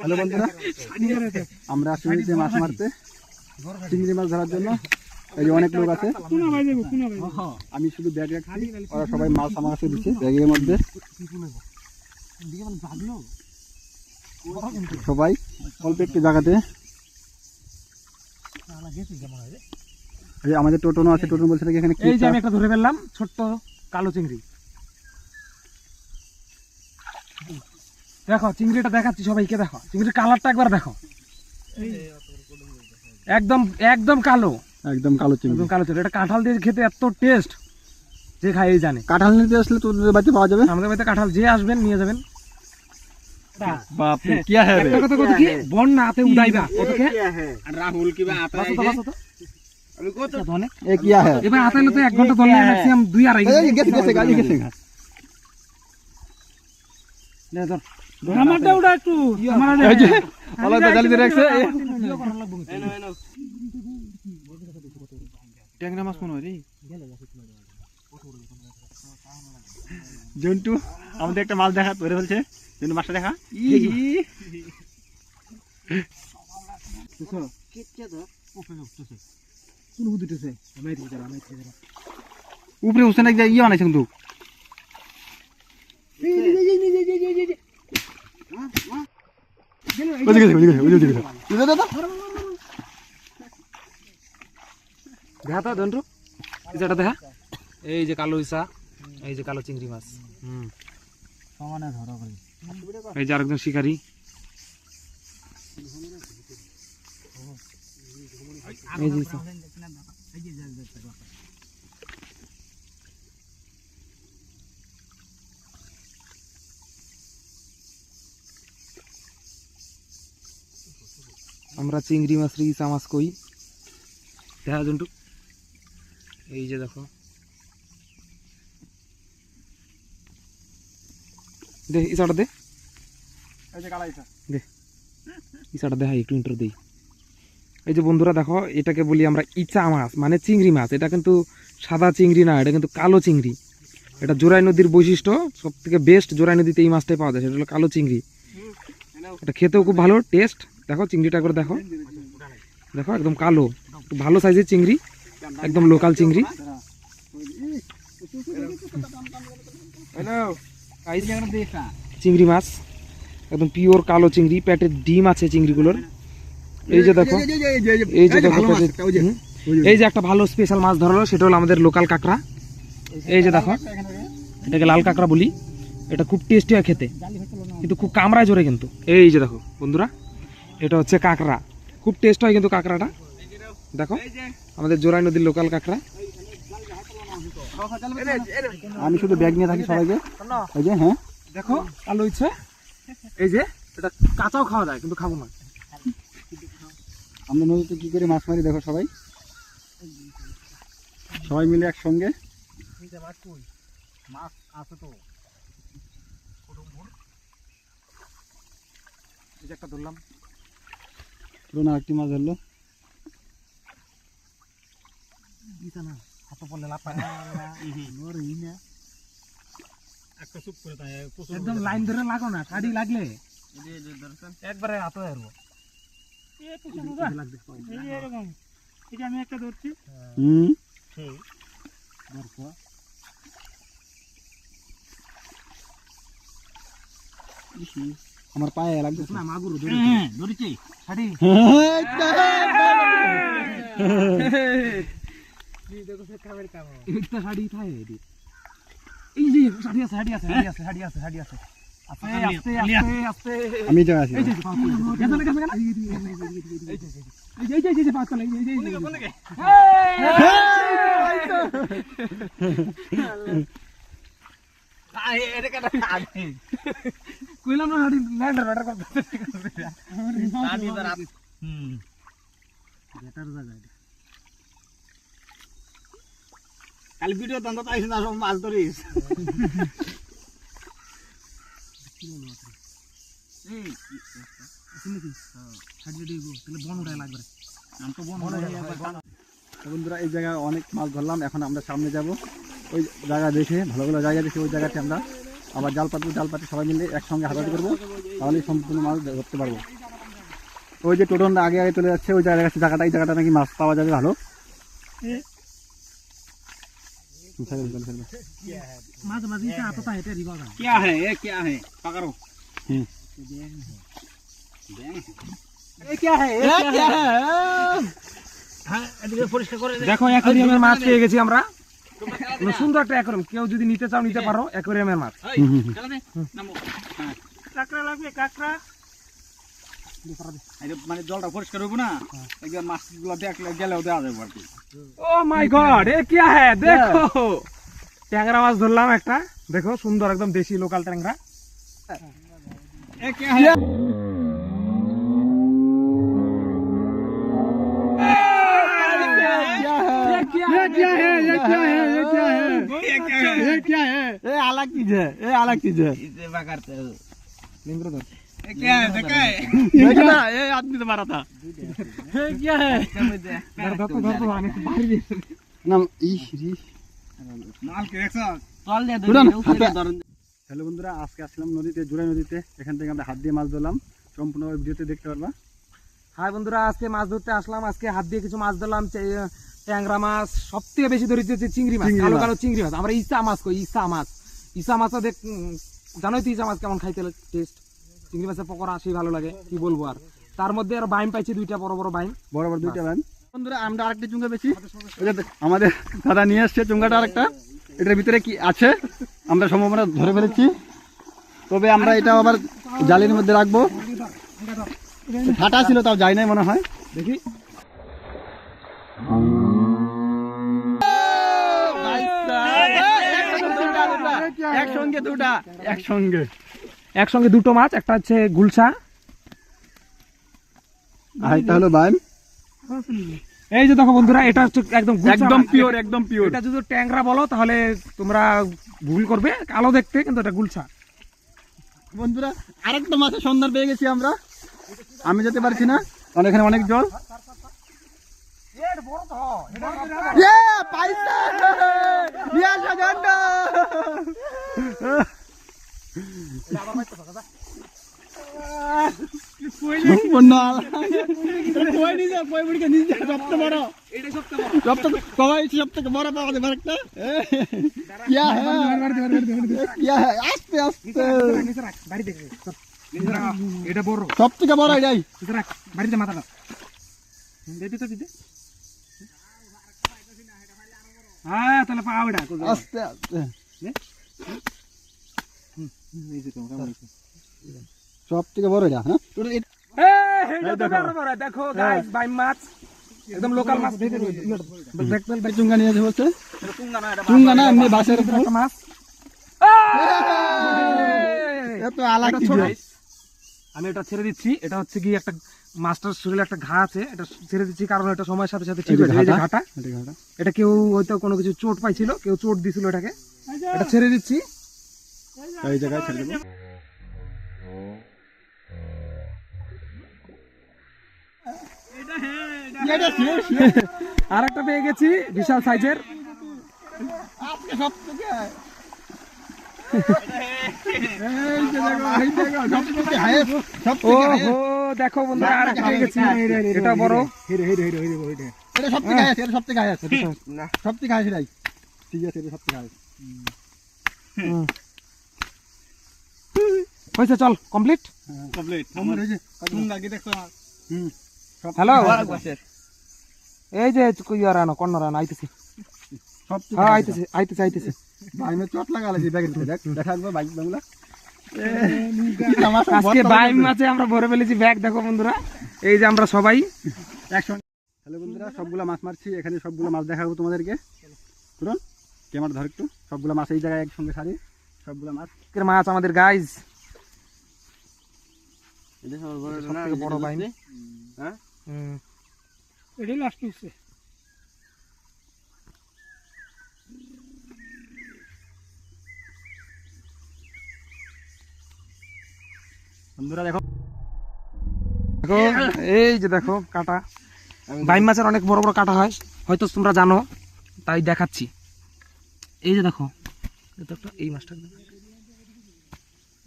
Hello বন্ধুরা, আমরা আসছি মাছ মারতে, চিংড়ি মাছ ধরার জন্য। এই যে অনেক লোক আছে, আমি শুধু ব্যাগ রাখছি, ওরা সবাই মাছ আমার কাছে দিচ্ছে ব্যাগের মধ্যে। সবাই অল্প একটু জায়গাতে। আমাদের টোটনও আছে, টোটন বলছে নাকি এখানে এই যে আমি একটা ধরে ফেললাম ছোট্ট কালো চিংড়ি। দেখো চিংড়িটা দেখাচ্ছি সবাইকে, দেখো চিংড়ির কালারটা একবার দেখো, একদম একদম কালো, একদম কালো চিংড়ি, একদম কালো চিংড়ি। এটা কাঁঠাল দিয়ে খেতে এত টেস্ট, যে খাই এই জানে। কাঁঠাল নিতে আসলে তোদের বাড়িতে পাওয়া যাবে, আমাদের বাড়িতে কাঁঠাল যে আসবেন নিয়ে যাবেন। बाप रे क्या है रे একটা কথা কি বন্যা আতে উড়াইবা ওকে राहुल की बात है अभी को तो ধনে ये क्या है এবার আতাইলে তো 1 ঘন্টা ধরে ম্যাক্সিমাম 2-2.5 ये कैसे गाली कैसे লে ধর আমারটা উড়া একটু আমার এই যে আলাদা তো গালি দিয়ে রাখছে एनो ট্যাংরা মাছ কোন রে জন্টু আমাদের একটা মাছ দেখা ধরে ফেলছে। জন্টু মাছটা দেখা উপরে উঠছে না ইয়ে বানাইছে কিন্তু দেখা তো ধন্টু ইসাটা দেখা। এই যে কালো ইসা, এই যে কালো চিংড়ি মাছ। সমানে ধরো ভাই। এই যে আরেকজন শিকারী। এই যে ইসা। আমরা চিংড়ি মাছ রে ইসা মাছ কই দেখা জন্টু। এই যে দেখো, দে ইসাটা দে, এই যে কালা ইসা দে ইসাটা দেখা একটু ইন্টার দেই। এই যে বন্ধুরা দেখো, এটাকে বলি আমরা ইচা মাছ, মানে চিংড়ি মাছ। এটা কিন্তু সাদা চিংড়ি না, এটা কিন্তু কালো চিংড়ি। এটা জোরাই নদীর বৈশিষ্ট্য, সব থেকে বেস্ট জোরাই নদীতে এই মাছটাই পাওয়া যায়, সেটা হলো কালো চিংড়ি। এটা খেতেও খুব ভালো টেস্ট। দেখো চিংড়িটা করে দেখো, দেখো একদম কালো, খুব ভালো সাইজের চিংড়ি, একদম লোকাল চিংড়ি। চিংড়ি মাছ একদম পিওর কালো চিংড়ি, পেটের ডিম আছে চিংড়িগুলোর। এই যে দেখো, এই যে দেখো, এই যে একটা ভালো স্পেশাল মাছ ধরলো, সেটা হলো আমাদের লোকাল কাঁকড়া। এই যে দেখো, এটাকে লাল কাঁকড়া বলি। এটা খুব টেস্টি হয় খেতে, কিন্তু খুব কামড়ায় জোরে কিন্তু। এই যে দেখো বন্ধুরা, এটা হচ্ছে কাঁকড়া, খুব টেস্ট হয় কিন্তু কাঁকড়াটা। দেখো আমাদের জোরাই নদীর লোকাল কাঁকড়া। আমি শুধু ব্যাগ নিয়ে থাকি সবাইকে। এই যে হ্যাঁ দেখো আলু ইচ্ছে, এই যে এটা কাঁচাও খাওয়া যায়, কিন্তু খাবো না। আমরা নদীতে কি করে মাছ মারি দেখো, সবাই সবাই মিলে একসঙ্গে। মাছ আছে তো, এই যে একটা ধরলাম, পুরোনো একটি মাছ ধরলো। না হাতে পড়লে লাভ পায় না, একদম লাইন ধরে লাগো না, শাড়ি লাগলে একবারে হাতে ধরবো। আমি একটা ধরছি, আমার পায়ে লাগবে না মাগুর ধরেছি শাড়ি। দেখো সে কামের কাম একটা শাড়ি থাকে। এই যে শাড়ি আছে, শাড়ি আছে, শাড়ি আছে, শাড়ি আছে, শাড়ি আছে। আস্তে আস্তে আস্তে আস্তে আমি তো আছি। এই যে গেছে না গেছে না, এই যে এই যে পাঁচ তলা, এই যে এই যে কোন কে আয় এটা কাটা আগে কইলাম না শাড়ি ল্যান্ডার ব্যাটার করতে শাড়ি তো রাত ব্যাটার জায়গা। কাল ভিডিও তন্ত পাইছ না সব মাছ ধরিস এই শুনি কি শাড়ি দিগো তাহলে বন উড়াই লাগবে। আম তো বন উড়াই বন্ধুরা এই জায়গায় অনেক মাছ ধরলাম, এখন আমরা সামনে যাব। ওই জায়গা দেখে, ভালো ভালো জায়গা দেখে ওই জায়গাতে আমরা আবার জাল পাতি সবাই মিলে একসঙ্গে হাতাহাতি করবো, তাহলেই সম্পূর্ণ মাছ ধরতে পারবো। ওই যে টোটনটা আগে আগে চলে যাচ্ছে, ওই জায়গায় জায়গাটা, এই জায়গাটা নাকি মাছ পাওয়া যাবে ভালো। क्या है ये, क्या है पकड़ो। দেখো অ্যাকোয়ারিয়ামের মাছ পেয়ে গেছি আমরা, সুন্দর একটা অ্যাকোয়ারিয়াম, কেউ যদি নিতে চাও নিতে পারো অ্যাকোয়ারিয়ামের মাছ। কাঁকড়া লাগবে, কাঁকড়া মানে জলটা পরিষ্কার হইব না, একবার মাছগুলো দেখলে গেলেও দেওয়া যাবে আর কি। ও মাই গড, এ কি হ্যাঁ, দেখো ট্যাংরা মাছ ধরলাম একটা, দেখো সুন্দর একদম দেশি লোকাল ট্যাংরা। ये क्या है? अलग चीज है, ये अलग चीज है। इसे पकड़ते हो। लिंगरो धर। ये क्या है? देखा है? देखा ना, ये आदमी तो मारा था। ये क्या है? धर तो आने से बाहर दे। ना इश्री माल के एक साथ तोल दे दो, उड़न, उसे हाथे। धरन। হ্যালো বন্ধুরা, আজকে আসলাম নদীতে, জোড়াই নদীতে। এখান থেকে আমরা হাত দিয়ে মাছ ধরলাম, সম্পূর্ণ ভিডিওতে দেখতে পারবা। হাই বন্ধুরা, আজকে মাছ ধরতে আসলাম। আজকে হাত দিয়ে কিছু মাছ ধরলাম, ট্যাংরা মাছ। সব থেকে বেশি ধরেছি হচ্ছে চিংড়ি মাছ, কালো কালো চিংড়ি মাছ। আমরা ইসা মাছ কই, ইসা মাছটা দেখ, জানোই তো ইসা মাছ কেমন খাইতে টেস্ট। চিংড়ি মাছের পকোড়া সেই ভালো লাগে, কি বলবো আর। তার মধ্যে আর বাইম পাইছি দুইটা বড় বড় বাইম, বড় বড় দুইটা বাইম। বন্ধুরা, আমরা আরেকটা চুঙ্গা পেয়েছি, আমাদের দাদা নিয়ে এসছে চুঙ্গাটা আরেকটা। এটার ভিতরে কি আছে আমরা সম্ভাবনা ধরে ফেলেছি, তবে আমরা এটা আবার জালের মধ্যে রাখবো। ফাটা ছিল, তাও যায় নাই মনে হয়, দেখি। একসঙ্গে দুটো মাছ, একটা হচ্ছে গুলশা, আর এটা হলো বাইম। এই যে দেখো বন্ধুরা, এটা হচ্ছে একদম একদম পিওর, একদম পিওর। এটা যদি ট্যাংরা বলো তাহলে তোমরা ভুল করবে, কালো দেখতে, কিন্তু এটা গুলশা। বন্ধুরা, আরেকটা মাছের সন্ধান পেয়ে গেছি আমরা। আমি যেতে পারছি না কারণ এখানে অনেক জল। এটা বড়, সব থেকে বড় এটাই। বাড়িতে মাথাটা দিতে তো দিতে। হ্যাঁ, তাহলে পাও এটা আস্তে আস্তে, সব থেকে বড় এটা। হ্যাঁ, দেখো গাইস, বাইম মাছ, একদম লোকাল মাছ। চুঙ্গা নিয়ে বলছে, চুঙ্গা না, এটা চুঙ্গা না, এমনি বাসের একটা মাছ। এত আলাদা কিছু। আমি এটা ছেড়ে দিচ্ছি, এটা হচ্ছে কি একটা মাছটার শরীরে একটা ঘা আছে, এটা ছেড়ে দিচ্ছি কারণ এটা সময়ের সাথে সাথে ঠিক হয়ে যায়। এই যে ঘাটা, এটা কেউ হয়তো কোনো কিছু চোট পাইছিল, কেউ চোট দিছিল এটাকে, এটা ছেড়ে দিচ্ছি। এই জায়গায় ছেড়ে দেবো। আর একটা পেয়ে গেছি বিশাল সাইজের। দেখো বন্ধুরা, আর একটা পেয়ে গেছি, এটা বড়। এটা সব থেকে হাইয়েস্ট, এটা সব থেকে হাইয়েস্ট, সব থেকে হাইয়েস্ট এটাই। ঠিক আছে, এটা সব থেকে হাইয়েস্ট। হয়েছে, চল কমপ্লিট। কমপ্লিট। আমার এই যে চুঙ্গা কি দেখছো? হ্যালো, এই যে কুইয়ারানো কর্নরানো আইতেছি। সব থেকে হ্যাঁ, আইতেছে। বাইমে চট লাগালাছি, ব্যাগের ভিতরে দেখ, দেখাবো বাইক বাংলা। আজকে বাইম মাছে আমরা ভরে ফেলেছি ব্যাগ, দেখো বন্ধুরা। এই যে আমরা সবাই একসঙ্গে। হ্যালো বন্ধুরা, সবগুলা মাছ মারছি, এখানে সবগুলো মাছ দেখাবো তোমাদেরকে। শুনুন, ক্যামেরা ধর একটু। সবগুলো মাছ এই জায়গায় একসঙ্গে সারি, সবগুলো মাছ। মাছ আমাদের গাইজ, এটা সব বড় সব থেকে বড় বাইম। হ্যাঁ, এটাই লাস্ট হচ্ছে। বন্ধুরা দেখো, এই যে দেখো কাটা। বাইম মাছের অনেক বড় বড় কাটা হয়, হয়তো তোমরা জানো, তাই দেখাচ্ছি। এই যে দেখো, এই মাছটা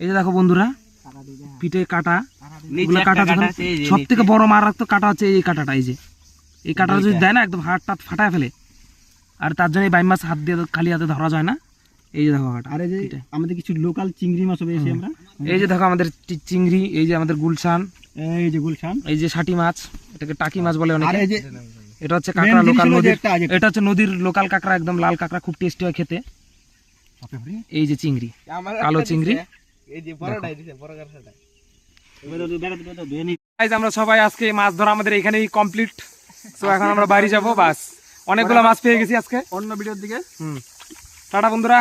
এই যে দেখো বন্ধুরা পিঠে কাটা, নিচে এগুলো একটা কাটা কাটা যখন আছে, এই যে সব থেকে নিচে। বড় মারাত্মক কাটা হচ্ছে এই কাটাটা। এই যে এই কাটাটা যদি দেয় না একদম হাত টাত ফাটায় ফেলে, আর তার জন্য এই বাইম মাছ হাত দিয়ে খালি হাতে ধরা যায় না। এই যে দেখো কাটা। আর এই যে পিঠে। আমাদের কিছু লোকাল চিংড়ি মাছও পেয়েছি আমরা। এই যে দেখো আমাদের চিংড়ি, এই যে আমাদের গুলশান, এই যে গুলশান, এই যে ষাটি মাছ, এটাকে টাকি মাছ বলে আর অনেকে। এই যে এটা হচ্ছে কাঁকড়া, main জিনিস লোকাল হলো যে নদীর, একটা, এটা হচ্ছে নদীর লোকাল কাঁকড়া, একদম লাল কাঁকড়া, খুব টেস্টি হয় খেতে। এই যে চিংড়ি, কালো চিংড়ি। এই যে বড়টাই দিছে, বড় কাঁকড়াটা। Guys, আমরা সবাই আজকে মাছ ধরা আমাদের এখানেই কমপ্লিট। তো এখন আমরা বাড়ি যাবো, বাস অনেকগুলো মাছ পেয়ে গেছি আজকে। অন্য ভিডিওর দিকে টাটা বন্ধুরা।